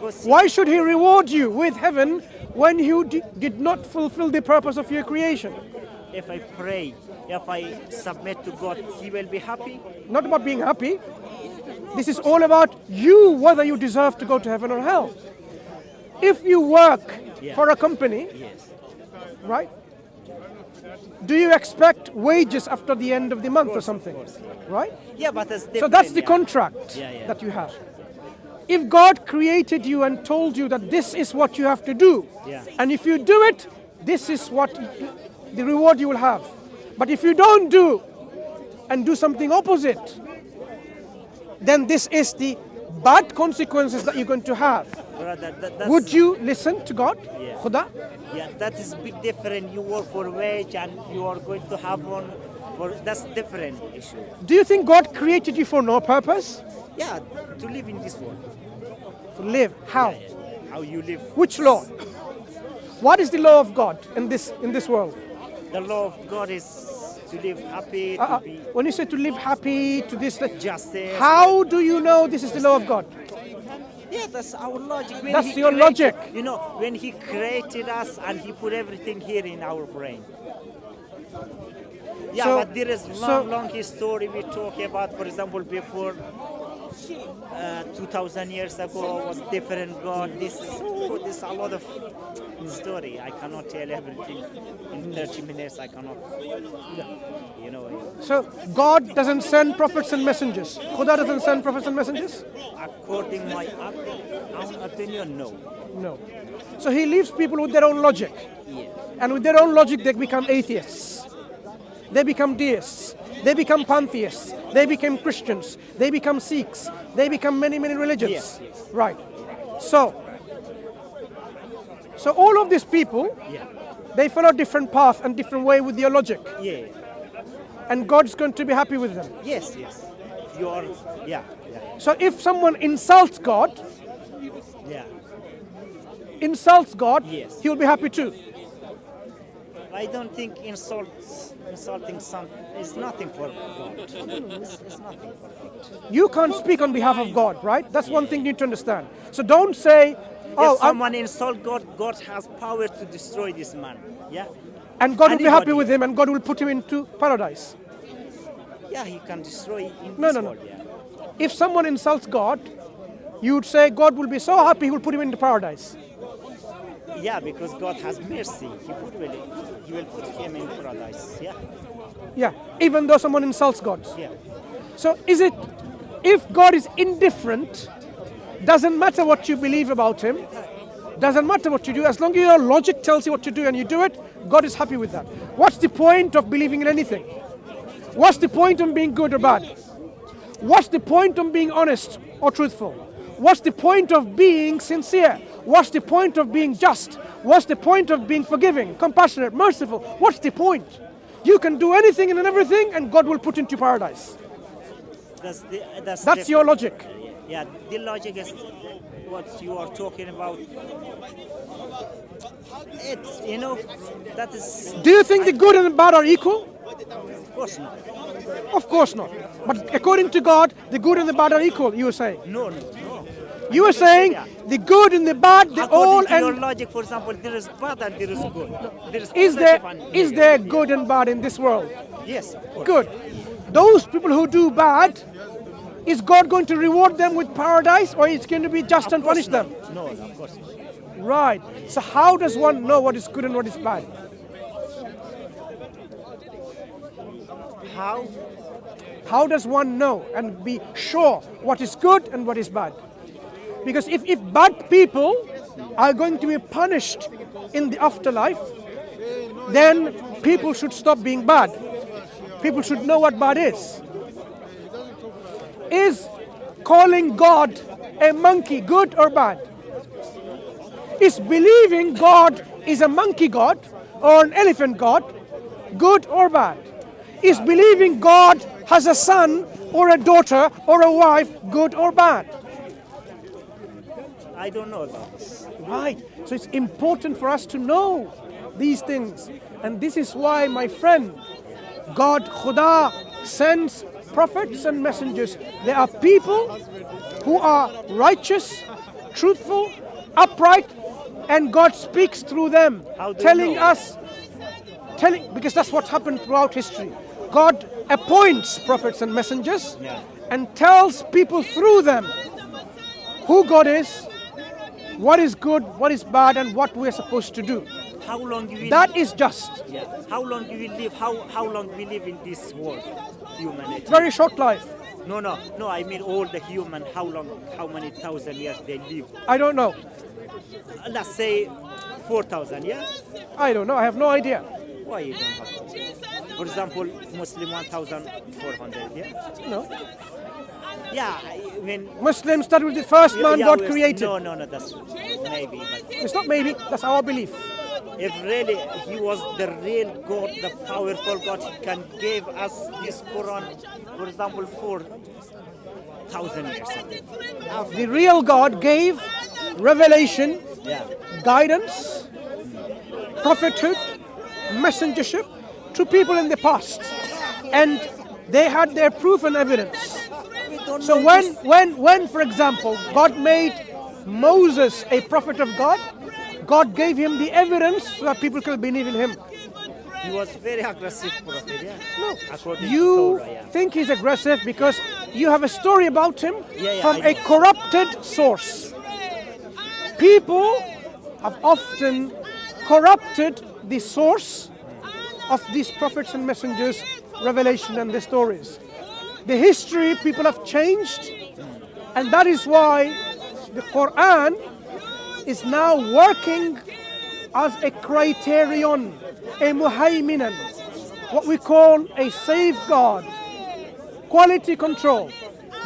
Because Why should He reward you with heaven when you did not fulfill the purpose of your creation? if I pray, if I submit to God, He will be happy. Not about being happy. This is all about you, whether you deserve to go to heaven or hell. If you work for a company, Yes. right? Do you expect wages after the end of the month or something? Right? Yeah, but it's different. So that's the yeah. contract Yeah. that you have. If God created you and told you that this is what you have to do, Yeah. and if you do it, this is what the reward you will have. But if you don't do and do something opposite, then this is the bad consequences that you're going to have. Brother, that's, Would you listen to God? Yeah. Khuda? Yeah, that is big different. You work for wage and you are going to have one. That's different issue. Do you think God created you for no purpose? Yeah, to live in this world. To live. How? Yeah. How you live. Which law? What is the law of God in this world? The law of God is to live happy, to be When you say to live happy, to this, that, justice. how do you know this is the law of God? Yeah, that's our logic. When That's He your created- logic. You know, when He created us and He put everything here in our brain. Yeah, So- but there is long history we talk about. For example, before 2,000 years ago was different God. This is a lot of story. I cannot tell everything in 30 minutes. I cannot. You know, So God doesn't send prophets and messengers. Khuda doesn't send prophets and messengers? according my own opinion, no. No. So He leaves people with their own logic. Yeah. And with their own logic, they become atheists. They become deists. They become pantheists. They become Christians. They become Sikhs. They become many religions. Yes. Right. So all of these people, Yeah. they follow different path and different way with their logic. Yeah. And God's going to be happy with them. Yes. You are. Yeah. So if someone insults God, Yeah. Yes. He will be happy too. I don't think insulting some is nothing for God. It's nothing for God. You can't speak on behalf of God, right? That's one thing you need to understand. So don't say, If someone insult God, God has power to destroy this man. Yeah. and God will be happy Anybody. with him and God will put him into paradise. Yeah, He can destroy in No, this no, no. world. Yeah. If someone insults God, you would say God will be so happy He will put him into paradise. Yeah, because God has mercy. He will put him in paradise. Yeah. Yeah, even though someone insults God. Yeah. So if God is indifferent, doesn't matter what you believe about Him, doesn't matter what you do, as long as your logic tells you what to do and you do it, God is happy with that. What's the point of believing in anything? What's the point of being good or bad? What's the point of being honest or truthful? What's the point of being sincere? What's the point of being just? What's the point of being forgiving, compassionate, merciful? What's the point? You can do anything and everything and God will put into paradise. That's your logic. Yeah, the logic is what you are talking about. It's, that is... Do you think the good and the bad are equal? Of course not. Of course not. But according to God, the good and the bad are equal, you were saying. No. You were saying the good and the bad, they all According to your and logic, for example, there is bad and there is good. There is is positive and is negative. there good and bad in this world? Yes, of course. Good. Those people who do bad, is God going to reward them with paradise or is going to be just and punish them? No, of course not. Right. So how does one know what is good and what is bad? How? How does one know and be sure what is good and what is bad? Because if bad people are going to be punished in the afterlife, then people should stop being bad. People should know what bad is. Is calling God a monkey good or bad? Is believing God is a monkey god or an elephant god good or bad? Is believing God has a son or a daughter or a wife good or bad? I don't know about this. Right. So it's important for us to know these things. And this is why, my friend, God, Khuda, sends prophets and messengers. There are people who are righteous truthful, upright, and God speaks through them, How do you telling know? us, because that's what's happened throughout history. God appoints prophets and messengers Yeah. and tells people through them who God is, what is good, what is bad, and what we're supposed to do. How long you will That is just. yeah. How long you will live? How long we live in this world, humanity? Very short life. No. I mean all the human. How long? How many thousand years they live? I don't know. Let's say 4,000. Yeah. I don't know. I have no idea. Why you don't have? For example, Muslim 1,400. Yeah. No. Yeah. I mean. Muslims start with the first man yeah, God we're- created. No. That's maybe. But It's not maybe. That's our belief. if really he was the real God, the powerful God, he can give us this Quran, for example, 4,000 years ago. The real God gave revelation, Yeah. guidance, prophethood, messengership to people in the past, and they had their proof and evidence. We don't So know when, for example, God made Moses a prophet of God, God gave him the evidence so that people could believe in him. he was very aggressive prophet. Yeah. No, According to you Torah, yeah. think he's aggressive because you have a story about him Yeah, from I a know. corrupted source. People have often corrupted the source of these prophets and messengers, revelation and the stories. The history people have changed, and that is why the Quran is now working as a criterion, a muhaiminan, what we call a safeguard, quality control,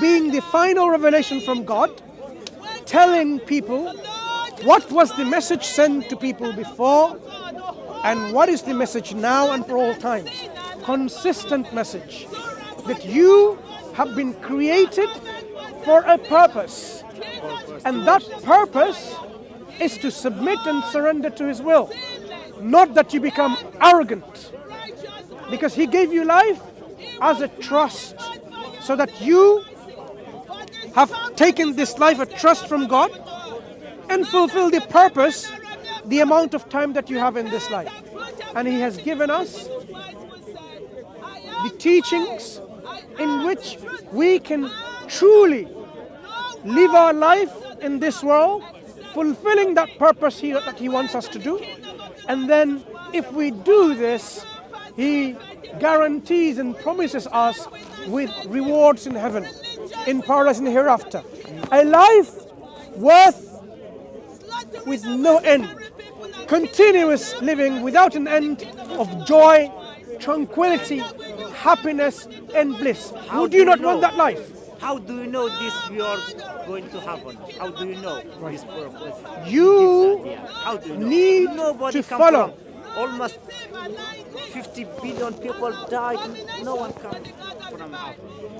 being the final revelation from God, telling people what was the message sent to people before and what is the message now and for all times. Consistent message that you have been created for a purpose, and that purpose is to submit and surrender to His will, not that you become arrogant, because He gave you life as a trust, so that you have taken this life a trust from God and fulfill the purpose, the amount of time that you have in this life. And He has given us the teachings in which we can truly live our life in this world, fulfilling that purpose that He wants us to do. And then if we do this, He guarantees and promises us with rewards in heaven, in paradise and hereafter. A life with no end, continuous living without an end of joy, tranquility, happiness and bliss. Would you not want that life? How do you know this we are going to happen? How do you know this purpose? You How do you know? need Nobody to come follow. from- Almost 50 billion people died. No one comes from heaven.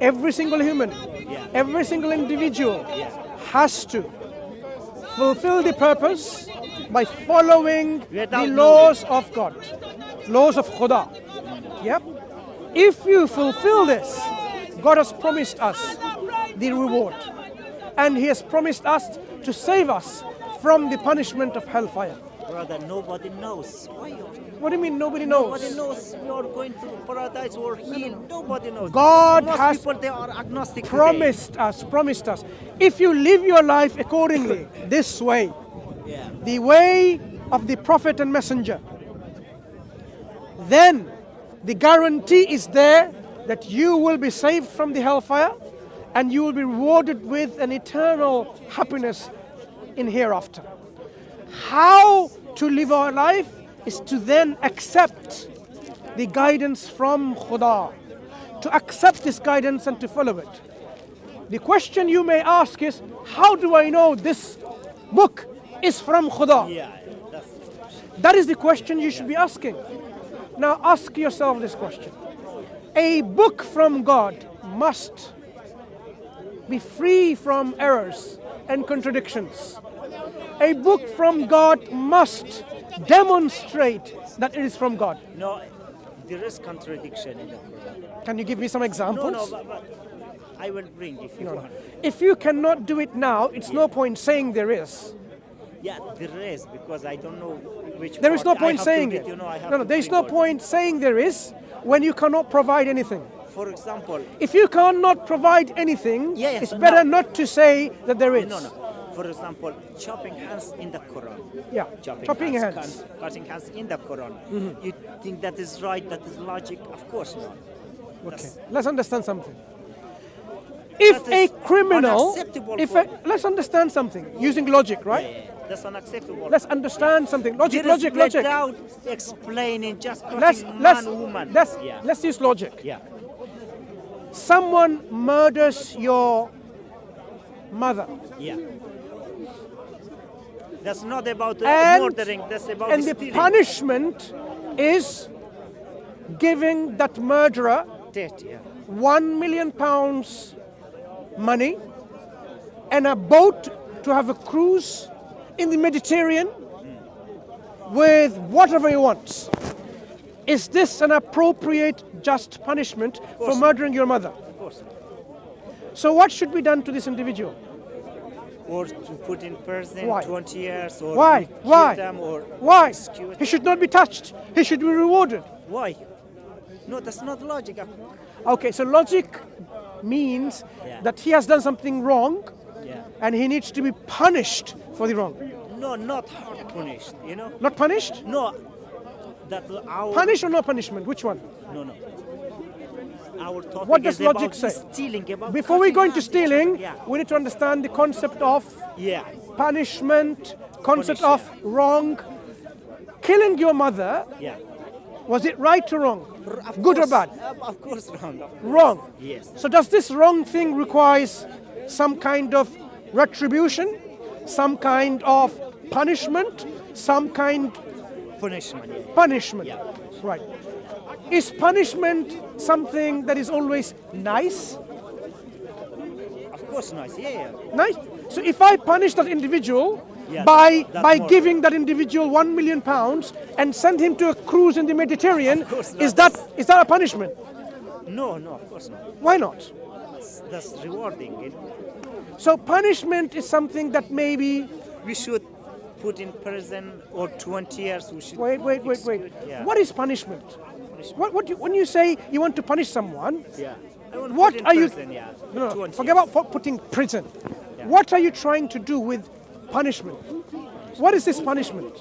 Every single human, Yeah. every single individual Yeah. has to fulfill the purpose by following Without the laws of God, laws of Khuda. Yep. If you fulfill this, God has promised us the reward, and He has promised us to save us from the punishment of hellfire. Brother, nobody knows. Why you- What do you mean nobody Nobody knows? knows we are going to paradise or hell. Nobody knows. God Most has people they are agnostic. today. Promised us. If you live your life accordingly, this way, Yeah. the way of the prophet and messenger, then the guarantee is there that you will be saved from the hellfire and you will be rewarded with an eternal happiness in hereafter. How to live our life is to then accept the guidance from Khuda, to accept this guidance and to follow it. The question you may ask is, how do I know this book is from Khuda? Yeah. That's That is the question you should be asking. Now ask yourself this question. A book from God must be free from errors and contradictions. A book from God must demonstrate that it is from God. no. There is contradiction in the Quran. Can you give me some examples? But I will bring if you want. If you cannot do it now, it's no point saying there is. Yeah, there is, because I don't know which. There is no part. point I have to saying get, it. You know, I have No, to there is bring no all. point saying there is when you cannot provide anything. For example, If you cannot provide anything, Yeah, it's so better now- not to say that there is. no. For example, chopping hands in the Quran. Yeah, chopping hands. Cutting hands in the Quran. You think that is right? That is logic? Of course not. Okay, let's understand something. If That a is criminal, unacceptable if for- let's understand something using logic, right? Yeah, that's unacceptable. Let's understand something. Logic, There is logic, logic. without explaining, just Let's cutting let's man, woman. Yeah. let's use logic. Yeah. Someone murders your mother, Yeah. That's not about And- murdering. That's about and the stealing. punishment is giving that murderer Death, yeah. £1 million money and a boat to have a cruise in the Mediterranean with whatever he wants. Is this an appropriate, just punishment for course. murdering your mother? Of course. So what should be done to this individual? Or to put in prison Why? 20 years, or Why? to kill Why? them, or Why? execute. He should not be touched. He should be rewarded. Why? No, that's not logic. Okay, so logic means Yeah. that he has done something wrong Yeah. and he needs to be punished for the wrong. No, not hard punished. You know. Not punished? No. That our Punish or no punishment? Which one? No. Our topic What does is logic about say? stealing. About Before we cutting go into hands, each other. stealing, Yeah. we need to understand the concept of Yeah. punishment, concept Punish, of wrong. Killing your mother, Yeah. was it right or wrong? Of Good or course, bad? Of course, wrong. Of course. Wrong. Yes. So does this wrong thing requires some kind of retribution, some kind of punishment, some kind Punishment. Yeah. punishment? Yeah. Right. Is punishment something that is always nice? Of course, nice. Yeah. Nice. So if I punish that individual Yeah, by that's more. giving that individual £1 million and send him to a cruise in the Mediterranean, Of course is not. that a punishment? No, of course not. Why not? That's rewarding. You know? So punishment is something that maybe We should put in prison or 20 years. We should wait. execute. Yeah. What is punishment? When you say you want to punish someone, Yeah. I want to what put in are you? prison, Yeah. No, 20 forget years. about putting prison. Yeah. What are you trying to do with punishment? What is this punishment?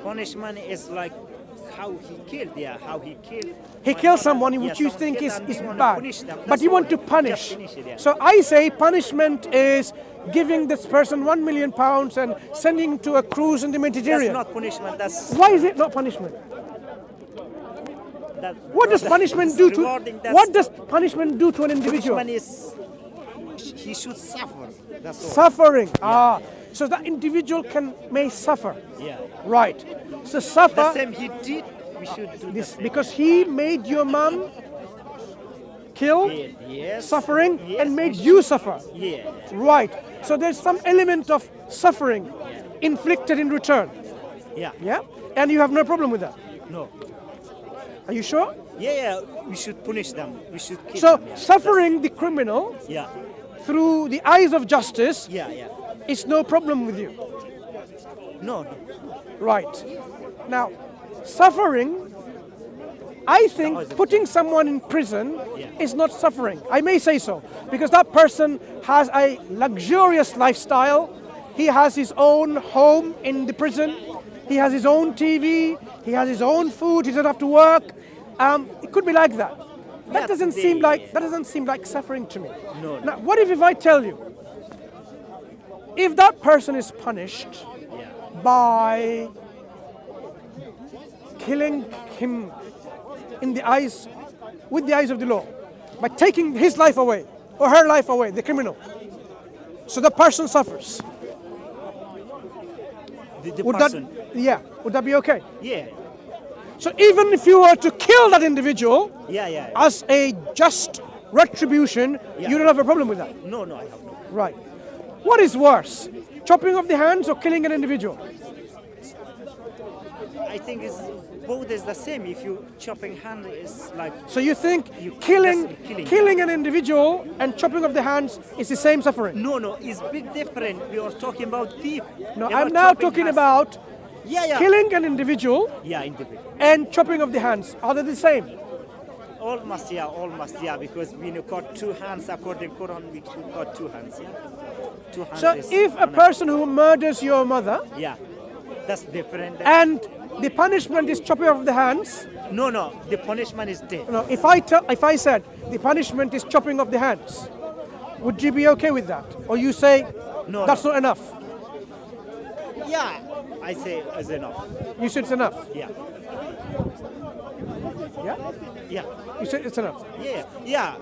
Punishment is like how he killed. Yeah, how he killed. He my kills mother. someone Yeah, which you someone think killed is and you wanna bad, punish them. but That's you want all. to punish. Just finish it, yeah. So I say punishment is giving this person £1 million and sending him to a cruise in the That's Mediterranean. not punishment. That's Why is it not punishment? that. What does that's punishment do to? rewarding, that's- What does punishment do to an individual? Punishment is he should suffer. That's all. Suffering. So that individual may suffer. Yeah. Right. So The suffer same he did. We should do this the same. because he made your mom kill, Yes. suffering, Yes, and made we you suffer. Yeah. Right. So there's some element of suffering inflicted in return. Yeah. Yeah? And you have no problem with that. No. Are you sure? Yeah. We should punish them. We should kill So them. Yeah. suffering the criminal Yeah. through the eyes of justice Yeah. is no problem with you. No. Right. Now, suffering, I think putting someone in prison is not suffering. I may say so, because that person has a luxurious lifestyle. He has his own home in the prison. He has his own TV. He has his own food. He doesn't have to work. It could be like that. That doesn't seem like suffering to me. No. Now, what if I tell you, if that person is punished by killing him in the eyes, with the eyes of the law, by taking his life away or her life away, the criminal, so the person suffers. The Would person. would that be okay? Yeah. So even if you were to kill that individual Yeah. as a just retribution, Yeah. you don't have a problem with that. No, I have no. Right. What is worse, chopping off the hands or killing an individual? I think it's both is the same. If you chopping hand is like So you think You- killing, that's killing an individual and chopping of the hands is the same suffering? no, it's big different. We are talking about thief. No, We're I'm not now chopping talking hands. about yeah. killing an individual Yeah, individual. and chopping of the hands. Are they the same? Almost, yeah, because we got two hands according to Quran. We got two hands, yeah. Two hands. So is if a one- person who murders your mother yeah, that's different. and the punishment is chopping off the hands, No, the punishment is death. no, if I said the punishment is chopping off the hands, would you be okay with that? Or you say No, that's no. not enough? Yeah, I say is enough. You said it's enough. Yeah, Yeah? yeah, You said it's enough. yeah.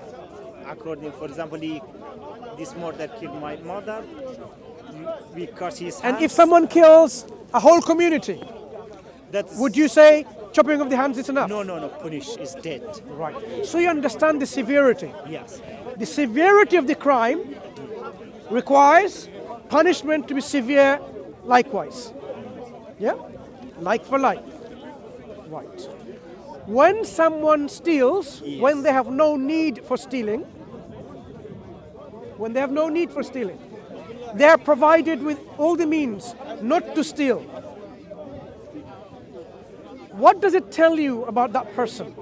According, for example, this murder killed my mother. We cut his hands. And if someone kills a whole community, that's would you say chopping of the hands is enough? no, punish is dead. Right. So you understand the severity. Yes. The severity of the crime requires punishment to be severe likewise. Yeah? Like for like. Right. When someone steals, Yes. when they have no need for stealing, they are provided with all the means not to steal. What does it tell you about that person?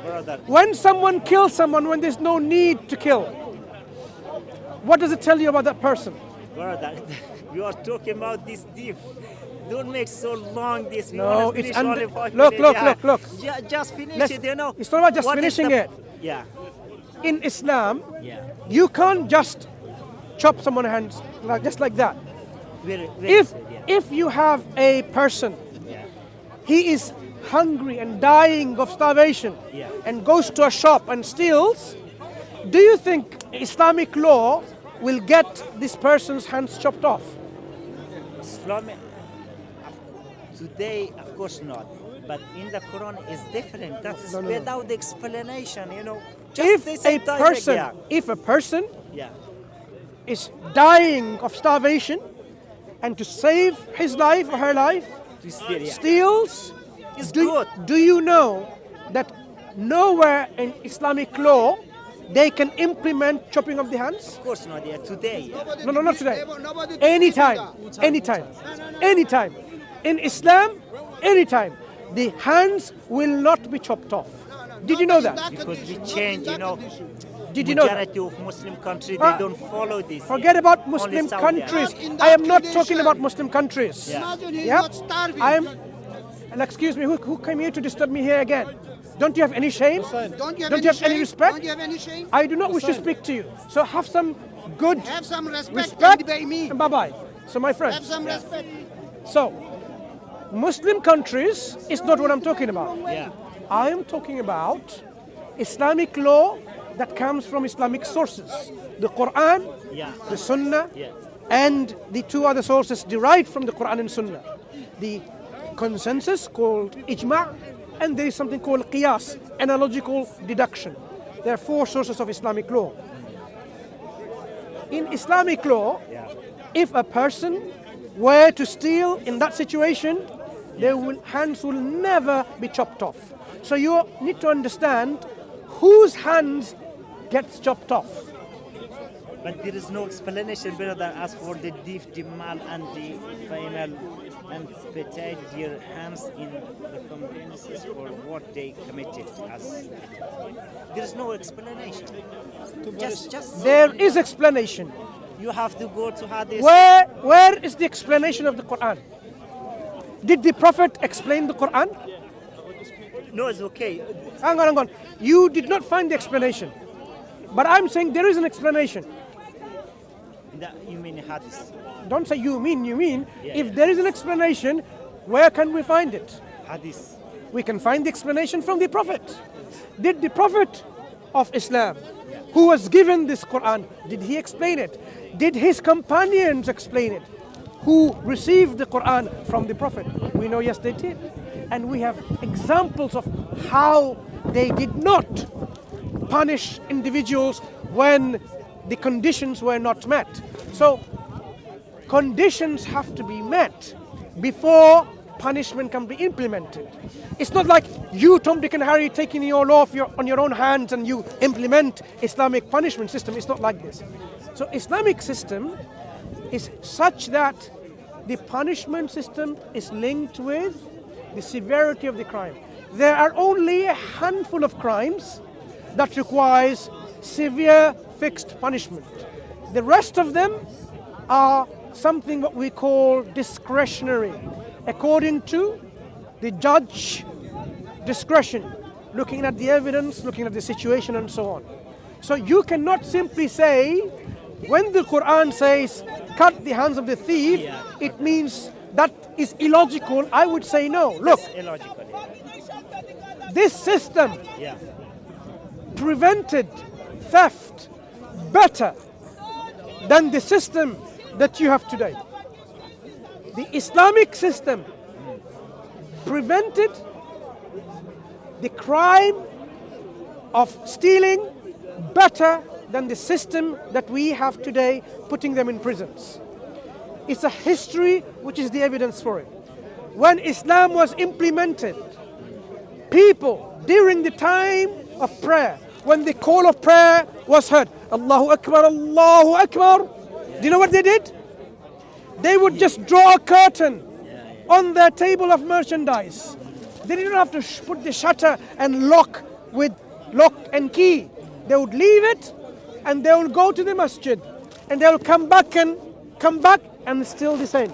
Brother, When someone kills someone when there's no need to kill, what does it tell you about that person? brother, you are talking about this thief. Don't make so long this. We No, wanna it's finish under- only 5 look, minutes. look. Just finish Let's- it, you know. it's not about just What is finishing the- it. Yeah, In Islam, yeah. you can't just chop someone's hands just like that. Very If good, yeah. if you have a person, Yeah. he is hungry and dying of starvation, Yeah. and goes to a shop and steals, do you think Islamic law will get this person's hands chopped off? Islamic, today, of course not. But in the Quran is different. That's No. without explanation, you know. If they say a direct, person, yeah. if a person Yeah. is dying of starvation, and to save his life or her life, To steal, yeah. steals, It's do, good. do you know that nowhere in Islamic law they can implement chopping of the hands? Of course not, yeah. Today, yeah. No, not today. Anytime. In Islam, anytime. The hands will not be chopped off. Did you know that? Because we change, you know. Did you know that? Majority of Muslim countries, Ah, they don't follow this. Forget about Only Muslim Saudi countries. Arabia. I am not talking about Muslim countries. Yeah. Imagine he's Yeah? not starving. I am. And excuse me, who came here to disturb me here again? Don't you have any shame? Don't you have, Don't you have any shame? respect? Don't you have any shame? I do not wish to speak to you. So have some good Have some respect, respect and obey me. and bye-bye. So my Have friends, some respect. so Muslim countries is not what I'm talking about. Yeah. I am talking about Islamic law that comes from Islamic sources. The Quran, Yeah. the Sunnah, Yeah. and the two other sources derived from the Quran and Sunnah. The consensus called ijma', and there is something called qiyas, analogical deduction. There are four sources of Islamic law. In Islamic law, Yeah. if a person were to steal in that situation, their hands will never be chopped off. So you need to understand whose hands gets chopped off. But there is no explanation, brother, as for the thief, the male and the female, and betrayed their hands in the communities for what they committed. As there is no explanation. Just There is explanation. you have to go to Hadith. Where is the explanation of the Quran? Did the Prophet explain the Quran? No, it's okay. Hang on. You did not find the explanation. But I'm saying there is an explanation. You mean Hadith? Don't say you mean. Yeah, If yeah. there is an explanation, where can we find it? Hadith. We can find the explanation from the Prophet. Did the Prophet of Islam, who was given this Quran, did he explain it? Did his companions explain it? Who received the Quran from the Prophet? We know yes they did. And we have examples of how they did not punish individuals when the conditions were not met. So conditions have to be met before punishment can be implemented. It's not like you, Tom, Dick and Harry, taking your law on your own hands and you implement Islamic punishment system. It's not like this. So Islamic system is such that the punishment system is linked with the severity of the crime. There are only a handful of crimes that requires severe fixed punishment. The rest of them are something what we call discretionary, according to the judge discretion, looking at the evidence, looking at the situation and so on. So you cannot simply say, when the Quran says, cut the hands of the thief, it means that is illogical. I would say no. Look, It's illogical. this system Yeah. prevented theft better than the system that you have today. The Islamic system prevented the crime of stealing better than the system that we have today, putting them in prisons. It's a history which is the evidence for it. When Islam was implemented, people during the time of prayer, when the call of prayer was heard, Allahu Akbar, Allahu Akbar, do you know what they did? They would just draw a curtain on their table of merchandise. They didn't have to put the shutter and lock with lock and key. They would leave it and they will go to the masjid and they will come back and still the same.